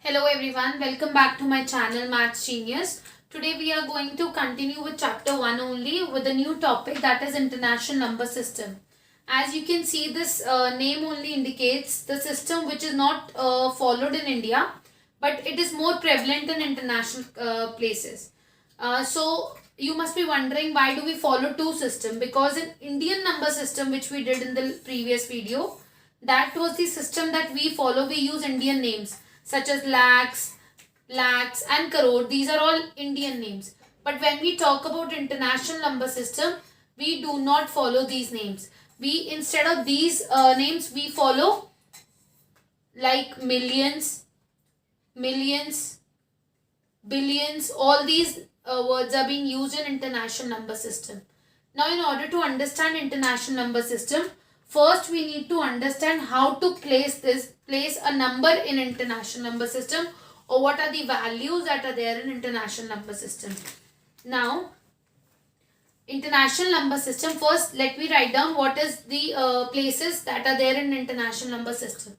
Hello everyone, welcome back to my channel Maths Genius. Today we are going to continue with chapter 1 only with a new topic, that is International Number System. As you can see, this name only indicates the system which is not followed in India, but it is more prevalent in international places. So you must be wondering, why do we follow two systems? Because in Indian number system, which we did in the previous video, that was the system that we follow. We use Indian names such as lakhs and crore. These are all Indian names. But when we talk about international number system, we do not follow these names. We, instead of these names, we follow like millions, billions. All these words are being used in international number system. Now, in order to understand international number system, first we need to understand how to place a number in international number system, or what are the values that are there in international number system. Now, international number system, first let me write down what is the places that are there in international number system.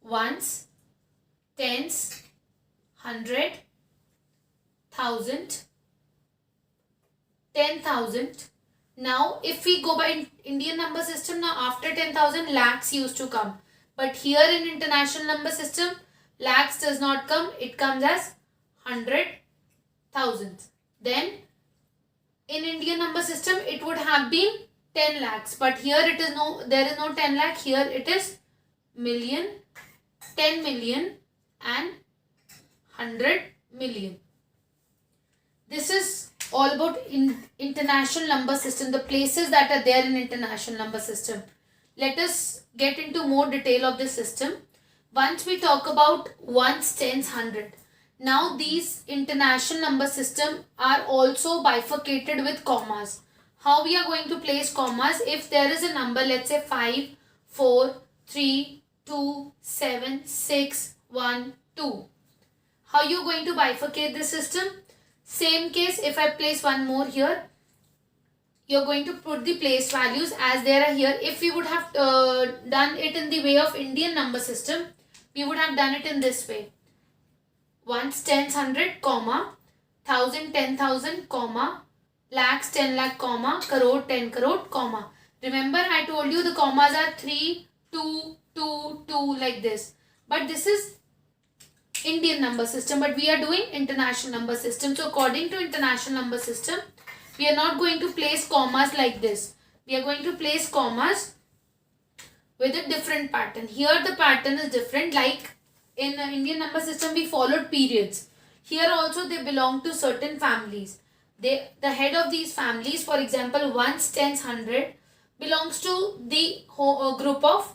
Ones, tens, 100, 1000, 10,000. Now, if we go by Indian number system, now after 10,000, lakhs used to come. But here in international number system, lakhs does not come. It comes as 100,000. Then, in Indian number system, it would have been 10 lakhs. But here there is no 10 lakh. Here it is million, 10 million and 100 million. This is all about international number system, the places that are there in international number system. Let us get into more detail of this system. Once we talk about ones, tens, 100. Now these international number system are also bifurcated with commas. How we are going to place commas? If there is a number, let's say 5, 4, 3, 2, 7, 6, 1, 2. How you are going to bifurcate this system? Same case, if I place one more here, you are going to put the place values as they are here. If we would have done it in the way of Indian number system, we would have done it in this way. Ones, tens, 100, comma, 1000, 10,000, comma, lakhs, 10 lakh, comma, crore, 10 crore, comma. Remember, I told you the commas are 3, 2, 2, 2 like this. But this is Indian number system, but we are doing international number system. So according to international number system, we are not going to place commas like this. We are going to place commas with a different pattern. Here the pattern is different. Like in Indian number system, we followed periods. Here also they belong to certain families. The head of these families, for example, ones, tens, 100, belongs to the group of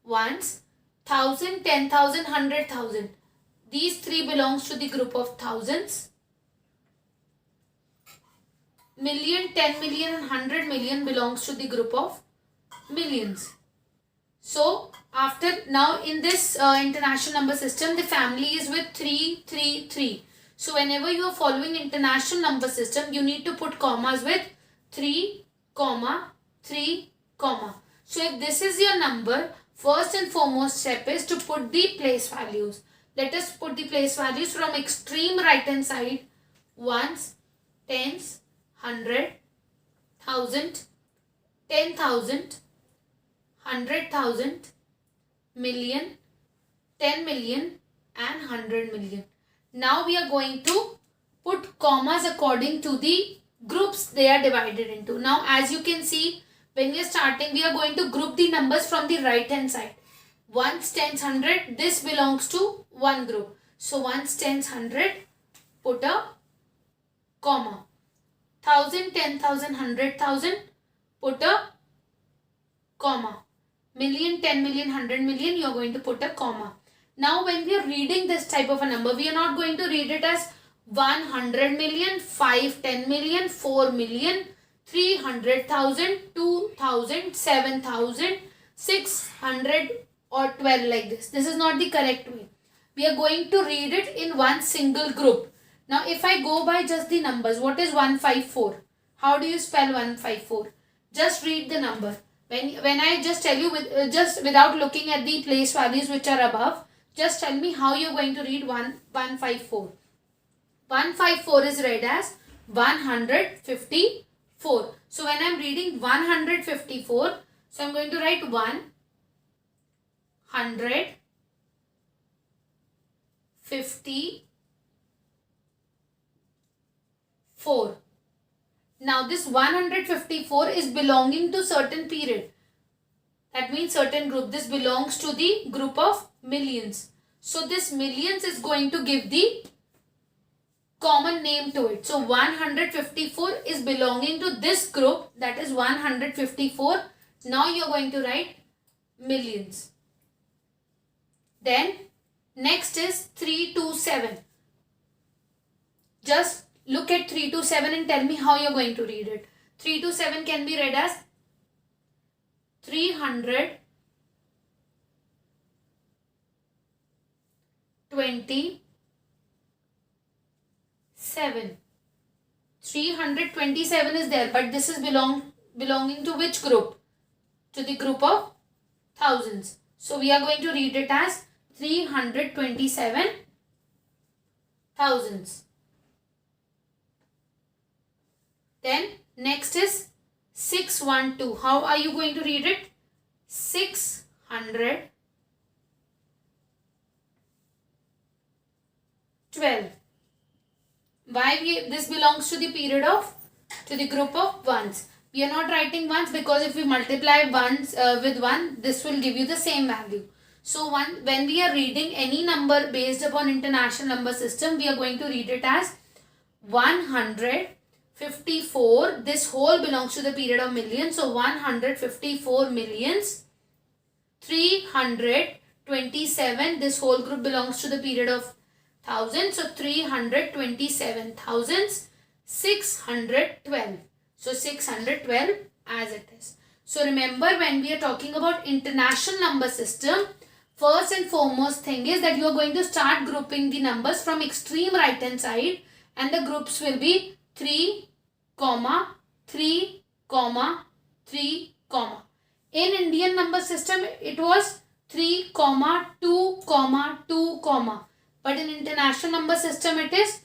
ones, 1000, 10,000, 100,000. These three belongs to the group of thousands. Million, 10 million and 100 million belongs to the group of millions. So now in this international number system, the family is with 3, 3, 3. So whenever you are following international number system, you need to put commas with 3, comma, 3, comma. So if this is your number, first and foremost step is to put the place values. Let us put the place values from extreme right hand side. Ones, tens, 100, 1000, 10,000, 100,000, million, 10 million and 100 million. Now we are going to put commas according to the groups they are divided into. Now as you can see, when we are starting, we are going to group the numbers from the right hand side. Ones, tens, 100, this belongs to one group. So ones, tens, 100, put a comma. 1000, 10,000, 100,000, put a comma. Million, 10 million, 100 million, you are going to put a comma. Now when we are reading this type of a number, we are not going to read it as 100 million, 5, 10 million, 4 million, 300,000, 2,000, 7,000, 600 or 12 like this. This is not the correct way. We are going to read it in one single group. Now if I go by just the numbers, what is 154? How do you spell 154? Just read the number. When I just tell you just without looking at the place values which are above, Just tell me how you're going to read 154. 154 is read as 154. So when I'm reading 154, so I'm going to write 154. Now this 154 is belonging to certain period. That means certain group. This belongs to the group of millions. So this millions is going to give the common name to it. So 154 is belonging to this group, that is 154. Now you are going to write millions. Then next is 327. Just look at 327 and tell me how you are going to read it. 327 can be read as 327. 327 is there, but this is belonging to which group? To the group of thousands. So we are going to read it as 327 thousands. Then next is 612. How are you going to read it? 612. Why this belongs to the period of, to the group of ones. We are not writing ones because if we multiply ones with 1, this will give you the same value. So when we are reading any number based upon international number system, we are going to read it as 154. This whole belongs to the period of millions. So 154 millions. 327. This whole group belongs to the period of thousands. So 327 thousands. 612. So 612 as it is. So remember, when we are talking about international number system, first and foremost thing is that you are going to start grouping the numbers from extreme right hand side, and the groups will be 3, 3, 3. In Indian number system, it was 3, 2, 2, but in international number system, it is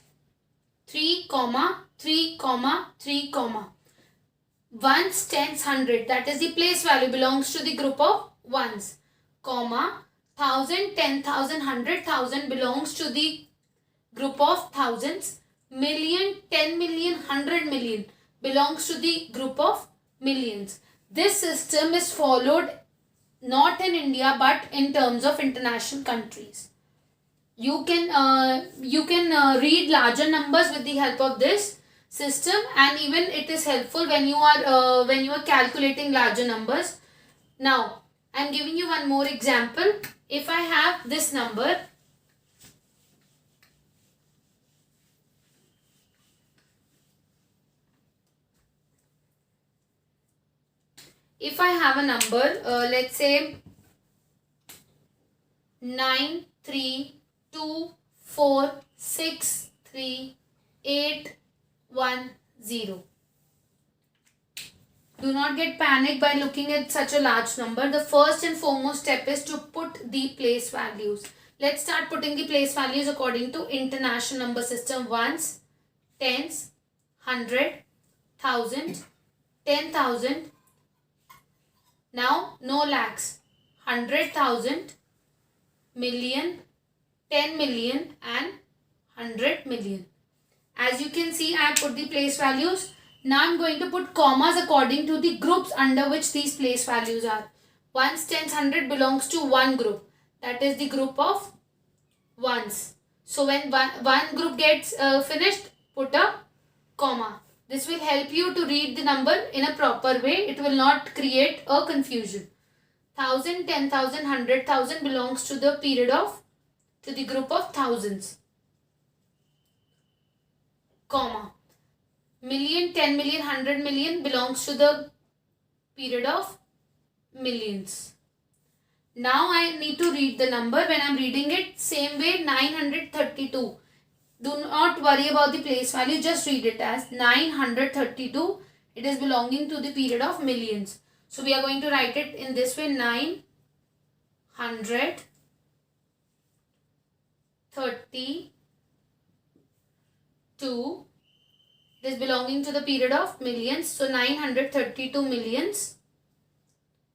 3, 3, 3. Ones, tens, hundred, that is the place value, belongs to the group of ones. Thousand, 10,000, 100,000 belongs to the group of thousands. Million, 10 million, 100 million belongs to the group of millions. This system is followed not in India but in terms of international countries. You can read larger numbers with the help of this system, and even it is helpful when you are calculating larger numbers. Now I am giving you one more example. If I have this number, if I have a number, let's say 932463810. Do not get panicked by looking at such a large number. The first and foremost step is to put the place values. Let's start putting the place values according to international number system. Ones, tens, 100, 1000, 10,000. Now no lakhs. 100,000, million, 10 million and 100 million. As you can see, I have put the place values. Now I am going to put commas according to the groups under which these place values are. Ones, tens, 100 belongs to one group. That is the group of ones. So when one group gets finished, put a comma. This will help you to read the number in a proper way. It will not create a confusion. 1000, 10,000, 100,000 belongs to the period of, to the group of thousands. Comma. Million, 10 million, 100 million belongs to the period of millions. Now I need to read the number. When I am reading it, same way, 932. Do not worry about the place value. Just read it as 932. It is belonging to the period of millions. So we are going to write it in this way, 932. 32. This belonging to the period of millions. So 932 millions.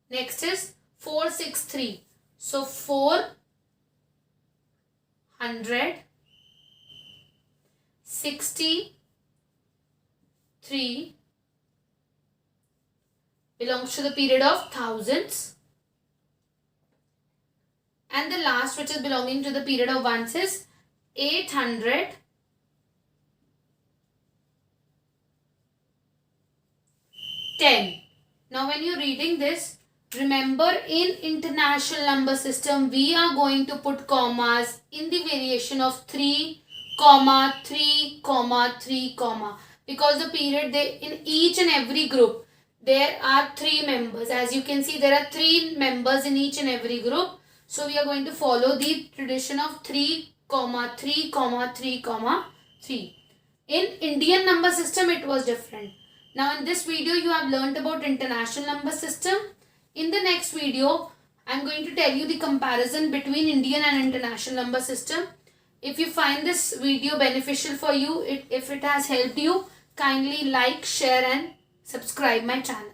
Next is 463. So 463 belongs to the period of thousands. And the last, which is belonging to the period of ones, is 810. Now when you're reading this, remember in international number system, we are going to put commas in the variation of 3, 3, 3, because the period, in each and every group, there are 3 members. As you can see, there are 3 members in each and every group. So we are going to follow the tradition of 3, 3, 3, 3. In Indian number system, it was different. Now in this video, you have learnt about international number system. In the next video, I am going to tell you the comparison between Indian and international number system. If you find this video beneficial for you, if it has helped you, kindly like, share and subscribe my channel.